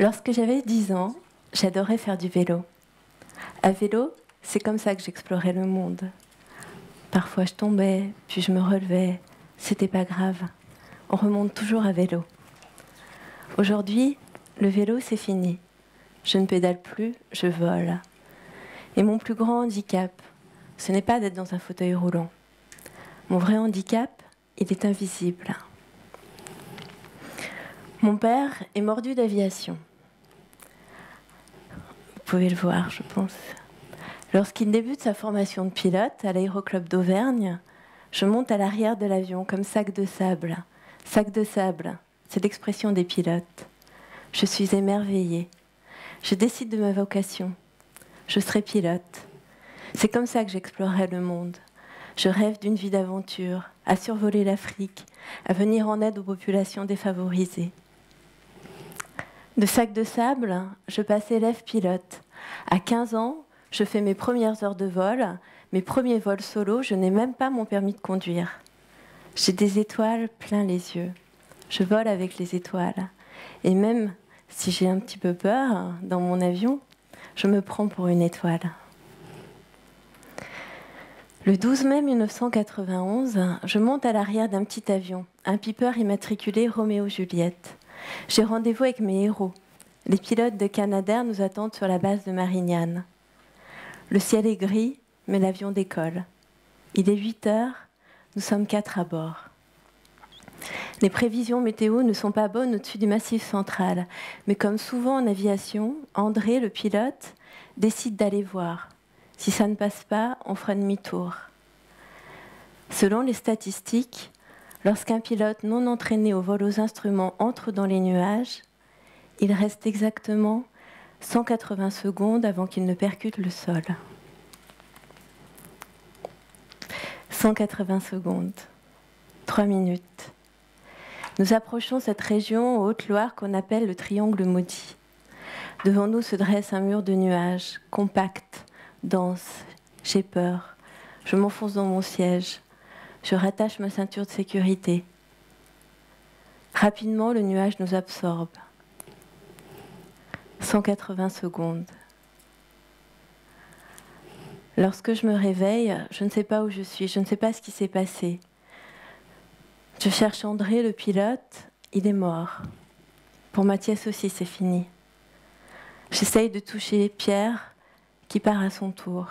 Lorsque j'avais 10 ans, j'adorais faire du vélo. À vélo, c'est comme ça que j'explorais le monde. Parfois je tombais, puis je me relevais. C'était pas grave. On remonte toujours à vélo. Aujourd'hui, le vélo, c'est fini. Je ne pédale plus, je vole. Et mon plus grand handicap, ce n'est pas d'être dans un fauteuil roulant. Mon vrai handicap, il est invisible. Mon père est mordu d'aviation. Vous pouvez le voir, je pense. Lorsqu'il débute sa formation de pilote à l'aéroclub d'Auvergne, je monte à l'arrière de l'avion comme sac de sable. Sac de sable, c'est l'expression des pilotes. Je suis émerveillée. Je décide de ma vocation. Je serai pilote. C'est comme ça que j'explorerai le monde. Je rêve d'une vie d'aventure, à survoler l'Afrique, à venir en aide aux populations défavorisées. De sac de sable, je passe élève pilote. À 15 ans, je fais mes premières heures de vol, mes premiers vols solo, je n'ai même pas mon permis de conduire. J'ai des étoiles plein les yeux. Je vole avec les étoiles. Et même si j'ai un petit peu peur dans mon avion, je me prends pour une étoile. Le 12 mai 1991, je monte à l'arrière d'un petit avion, un Piper immatriculé Roméo-Juliette. J'ai rendez-vous avec mes héros. Les pilotes de Canadair nous attendent sur la base de Marignane. Le ciel est gris, mais l'avion décolle. Il est 8 heures, nous sommes 4 à bord. Les prévisions météo ne sont pas bonnes au-dessus du Massif central, mais comme souvent en aviation, André, le pilote, décide d'aller voir. Si ça ne passe pas, on fera demi-tour. Selon les statistiques, lorsqu'un pilote non entraîné au vol aux instruments entre dans les nuages, il reste exactement 180 secondes avant qu'il ne percute le sol. 180 secondes, 3 minutes. Nous approchons cette région en Haute-Loire qu'on appelle le Triangle maudit. Devant nous se dresse un mur de nuages, compact, dense. J'ai peur. Je m'enfonce dans mon siège. Je rattache ma ceinture de sécurité. Rapidement, le nuage nous absorbe. 180 secondes. Lorsque je me réveille, je ne sais pas où je suis, je ne sais pas ce qui s'est passé. Je cherche André, le pilote, il est mort. Pour Mathias aussi, c'est fini. J'essaye de toucher Pierre, qui part à son tour.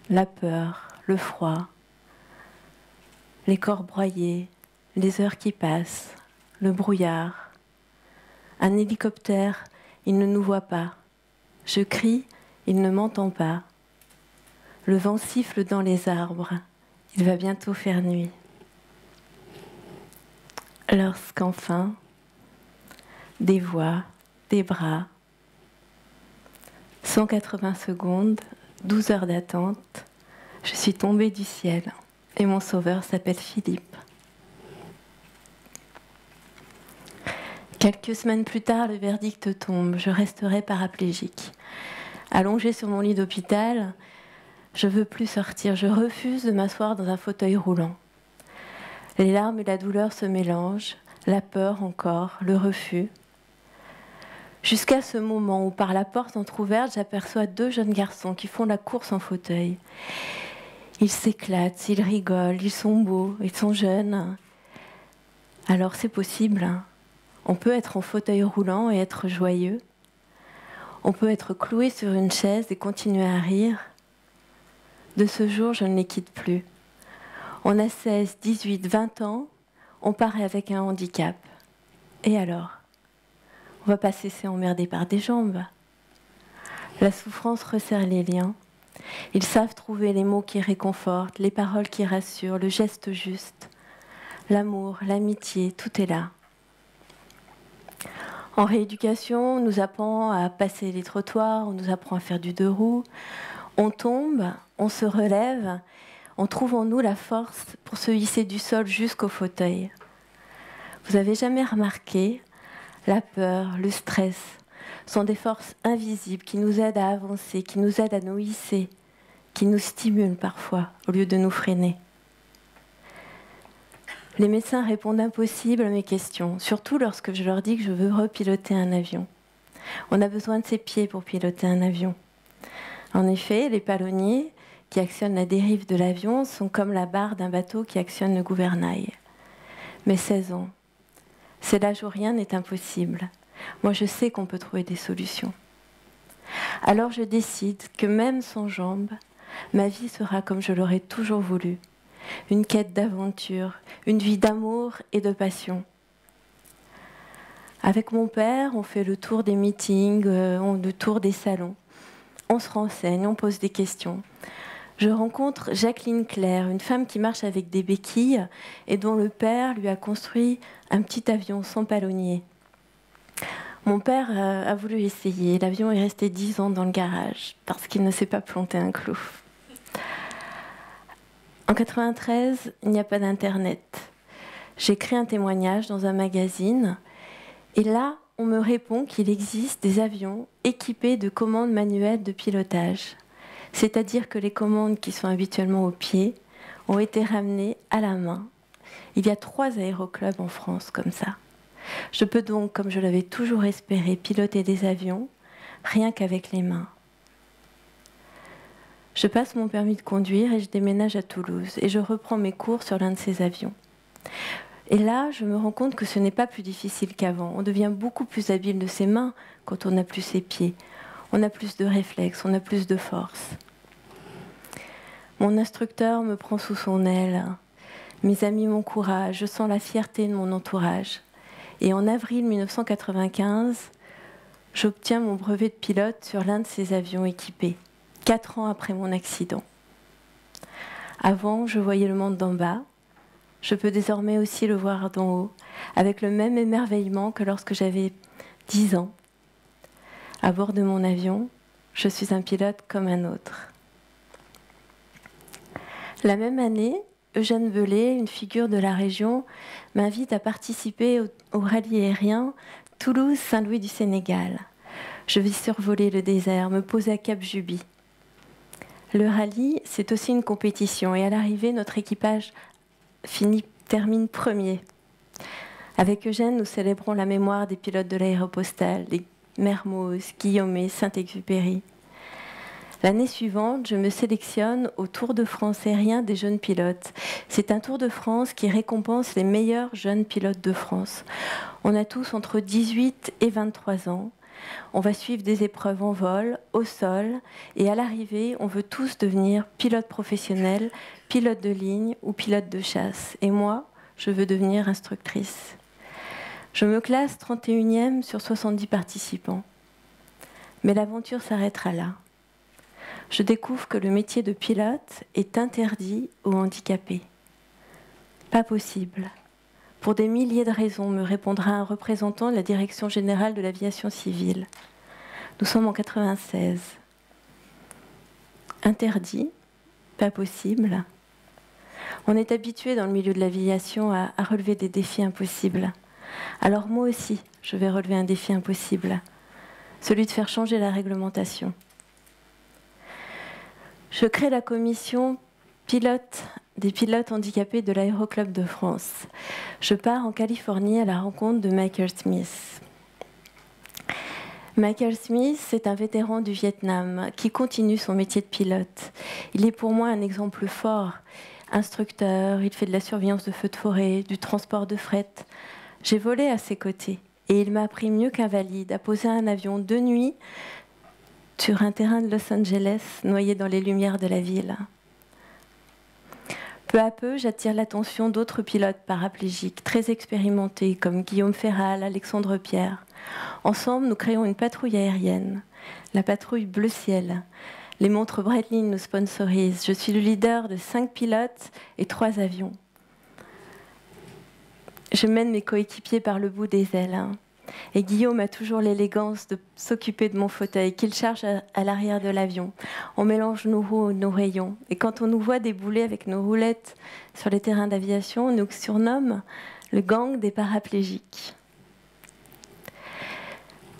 La peur, le froid, les corps broyés, les heures qui passent, le brouillard. Un hélicoptère, il ne nous voit pas. Je crie, il ne m'entend pas. Le vent siffle dans les arbres. Il va bientôt faire nuit. Lorsqu'enfin, des voix, des bras, 180 secondes, 12 heures d'attente, je suis tombée du ciel et mon sauveur s'appelle Philippe. Quelques semaines plus tard, le verdict tombe, je resterai paraplégique. Allongée sur mon lit d'hôpital, je ne veux plus sortir, je refuse de m'asseoir dans un fauteuil roulant. Les larmes et la douleur se mélangent, la peur encore, le refus. Jusqu'à ce moment où, par la porte entr'ouverte, j'aperçois 2 jeunes garçons qui font la course en fauteuil. Ils s'éclatent, ils rigolent, ils sont beaux, ils sont jeunes. Alors c'est possible, hein. On peut être en fauteuil roulant et être joyeux. On peut être cloué sur une chaise et continuer à rire. De ce jour, je ne les quitte plus. On a 16, 18, 20 ans, on part avec un handicap. Et alors ? On ne va pas se laisser emmerder par des jambes. La souffrance resserre les liens. Ils savent trouver les mots qui réconfortent, les paroles qui rassurent, le geste juste. L'amour, l'amitié, tout est là. En rééducation, on nous apprend à passer les trottoirs, on nous apprend à faire du 2 roues. On tombe, on se relève, on trouve en nous la force pour se hisser du sol jusqu'au fauteuil. Vous avez jamais remarqué, la peur, le stress sont des forces invisibles qui nous aident à avancer, qui nous aident à nous hisser, qui nous stimulent parfois au lieu de nous freiner. Les médecins répondent impossible à mes questions, surtout lorsque je leur dis que je veux repiloter un avion. On a besoin de ses pieds pour piloter un avion. En effet, les palonniers qui actionnent la dérive de l'avion sont comme la barre d'un bateau qui actionne le gouvernail. Mais 16 ans, c'est l'âge où rien n'est impossible. Moi, je sais qu'on peut trouver des solutions. Alors je décide que même sans jambes, ma vie sera comme je l'aurais toujours voulu. Une quête d'aventure, une vie d'amour et de passion. Avec mon père, on fait le tour des meetings, le tour des salons. On se renseigne, on pose des questions. Je rencontre Jacqueline Claire, une femme qui marche avec des béquilles et dont le père lui a construit un petit avion sans palonnier. Mon père a voulu essayer. L'avion est resté 10 ans dans le garage parce qu'il ne s'est pas planté un clou. En 93, il n'y a pas d'internet. J'écris un témoignage dans un magazine et là, on me répond qu'il existe des avions équipés de commandes manuelles de pilotage. C'est-à-dire que les commandes qui sont habituellement au pied ont été ramenées à la main. Il y a 3 aéroclubs en France comme ça. Je peux donc, comme je l'avais toujours espéré, piloter des avions rien qu'avec les mains. Je passe mon permis de conduire et je déménage à Toulouse et je reprends mes cours sur l'un de ces avions. Et là, je me rends compte que ce n'est pas plus difficile qu'avant. On devient beaucoup plus habile de ses mains quand on n'a plus ses pieds. On a plus de réflexes, on a plus de force. Mon instructeur me prend sous son aile. Mes amis m'encouragent, je sens la fierté de mon entourage. Et en avril 1995, j'obtiens mon brevet de pilote sur l'un de ces avions équipés, 4 ans après mon accident. Avant, je voyais le monde d'en bas. Je peux désormais aussi le voir d'en haut, avec le même émerveillement que lorsque j'avais 10 ans. À bord de mon avion, je suis un pilote comme un autre. La même année, Eugène Velay, une figure de la région, m'invite à participer au rallye aérien Toulouse-Saint-Louis du Sénégal. Je vais survoler le désert, me poser à Cap Juby. Le rallye, c'est aussi une compétition et à l'arrivée, notre équipage termine premier. Avec Eugène, nous célébrons la mémoire des pilotes de l'Aéropostale, les Mermoz, Guillaumet, Saint-Exupéry. L'année suivante, je me sélectionne au Tour de France aérien des jeunes pilotes. C'est un Tour de France qui récompense les meilleurs jeunes pilotes de France. On a tous entre 18 et 23 ans. On va suivre des épreuves en vol, au sol, et à l'arrivée, on veut tous devenir pilote professionnel, pilote de ligne ou pilote de chasse. Et moi, je veux devenir instructrice. Je me classe 31e sur 70 participants. Mais l'aventure s'arrêtera là. Je découvre que le métier de pilote est interdit aux handicapés. Pas possible. Pour des milliers de raisons, me répondra un représentant de la Direction générale de l'aviation civile. Nous sommes en 96. Interdit, pas possible. On est habitué dans le milieu de l'aviation à relever des défis impossibles. Alors moi aussi, je vais relever un défi impossible, celui de faire changer la réglementation. Je crée la commission des pilotes handicapés de l'Aéroclub de France. Je pars en Californie à la rencontre de Michael Smith. Michael Smith, c'est un vétéran du Vietnam qui continue son métier de pilote. Il est pour moi un exemple fort. Instructeur, il fait de la surveillance de feux de forêt, du transport de fret. J'ai volé à ses côtés et il m'a appris mieux qu'un valide à poser un avion de nuit sur un terrain de Los Angeles, noyé dans les lumières de la ville. Peu à peu, j'attire l'attention d'autres pilotes paraplégiques très expérimentés comme Guillaume Ferral, Alexandre Pierre. Ensemble, nous créons une patrouille aérienne, la patrouille Bleu Ciel. Les montres Breitling nous sponsorisent. Je suis le leader de 5 pilotes et 3 avions. Je mène mes coéquipiers par le bout des ailes. Et Guillaume a toujours l'élégance de s'occuper de mon fauteuil qu'il charge à l'arrière de l'avion. On mélange nos roues, nos rayons. Et quand on nous voit débouler avec nos roulettes sur les terrains d'aviation, on nous surnomme le gang des paraplégiques.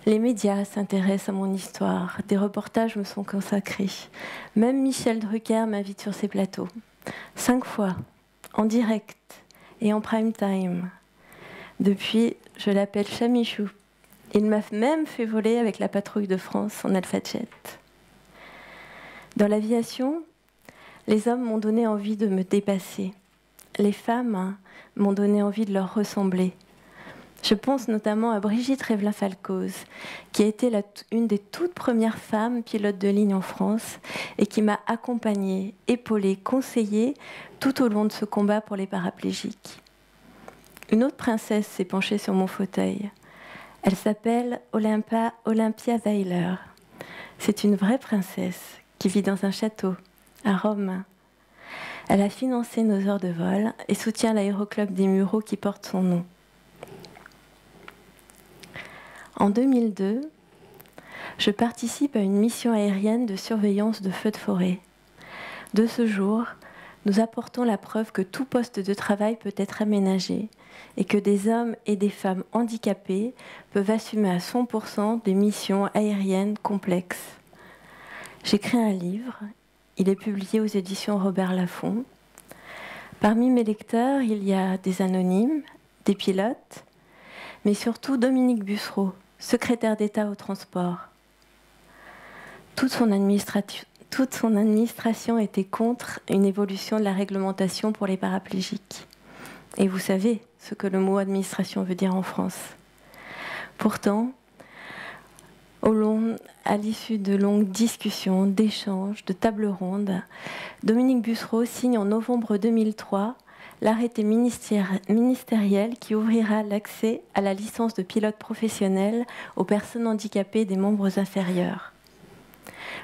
Les médias s'intéressent à mon histoire. Des reportages me sont consacrés. Même Michel Drucker m'invite sur ses plateaux. 5 fois, en direct et en prime time. Depuis, je l'appelle Chamichou. Il m'a même fait voler avec la patrouille de France en Alpha Jet. Dans l'aviation, les hommes m'ont donné envie de me dépasser. Les femmes m'ont donné envie de leur ressembler. Je pense notamment à Brigitte Revelin-Falcoz, qui a été une des toutes premières femmes pilotes de ligne en France et qui m'a accompagnée, épaulée, conseillée tout au long de ce combat pour les paraplégiques. Une autre princesse s'est penchée sur mon fauteuil. Elle s'appelle Olympia Weiler. C'est une vraie princesse qui vit dans un château à Rome. Elle a financé nos heures de vol et soutient l'aéroclub des Mureaux qui porte son nom. En 2002, je participe à une mission aérienne de surveillance de feux de forêt. De ce jour, nous apportons la preuve que tout poste de travail peut être aménagé et que des hommes et des femmes handicapés peuvent assumer à 100% des missions aériennes complexes. J'écris un livre, il est publié aux éditions Robert Laffont. Parmi mes lecteurs, il y a des anonymes, des pilotes, mais surtout Dominique Bussereau, secrétaire d'État au transport. Toute son administration était contre une évolution de la réglementation pour les paraplégiques. Et vous savez ce que le mot administration veut dire en France. Pourtant, à l'issue de longues discussions, d'échanges, de tables rondes, Dominique Bussereau signe en novembre 2003 l'arrêté ministériel qui ouvrira l'accès à la licence de pilote professionnel aux personnes handicapées des membres inférieurs.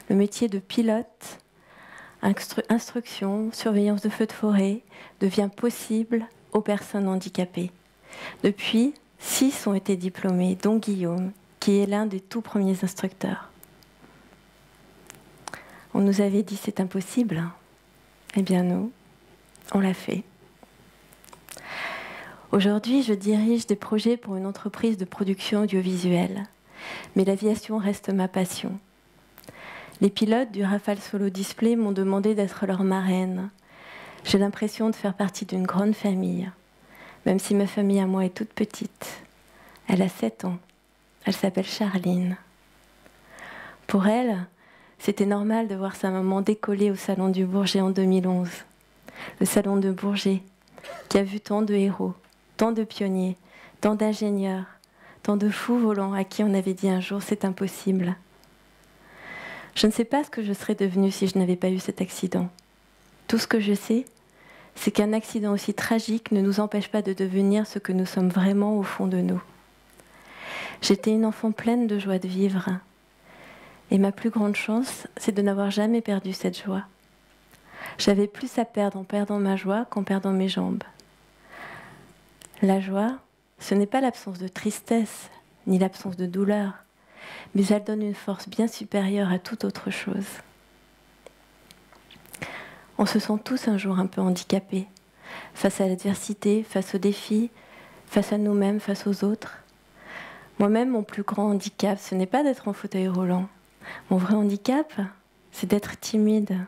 Le métier de pilote, instruction, surveillance de feux de forêt devient possible aux personnes handicapées. Depuis, 6 ont été diplômés, dont Guillaume, qui est l'un des tout premiers instructeurs. On nous avait dit c'est impossible. Eh bien nous, on l'a fait. Aujourd'hui, je dirige des projets pour une entreprise de production audiovisuelle. Mais l'aviation reste ma passion. Les pilotes du Rafale Solo Display m'ont demandé d'être leur marraine. J'ai l'impression de faire partie d'une grande famille, même si ma famille à moi est toute petite. Elle a 7 ans. Elle s'appelle Charline. Pour elle, c'était normal de voir sa maman décoller au Salon du Bourget en 2011. Le Salon de Bourget, qui a vu tant de héros, tant de pionniers, tant d'ingénieurs, tant de fous volants à qui on avait dit un jour c'est impossible. Je ne sais pas ce que je serais devenue si je n'avais pas eu cet accident. Tout ce que je sais, c'est qu'un accident aussi tragique ne nous empêche pas de devenir ce que nous sommes vraiment au fond de nous. J'étais une enfant pleine de joie de vivre. Et ma plus grande chance, c'est de n'avoir jamais perdu cette joie. J'avais plus à perdre en perdant ma joie qu'en perdant mes jambes. La joie, ce n'est pas l'absence de tristesse, ni l'absence de douleur, mais elle donne une force bien supérieure à toute autre chose. On se sent tous un jour un peu handicapés, face à l'adversité, face aux défis, face à nous-mêmes, face aux autres. Moi-même, mon plus grand handicap, ce n'est pas d'être en fauteuil roulant. Mon vrai handicap, c'est d'être timide.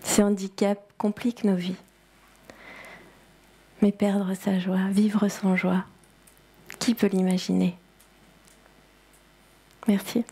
Ces handicaps compliquent nos vies. Mais perdre sa joie, vivre sans joie, qui peut l'imaginer ? Merci.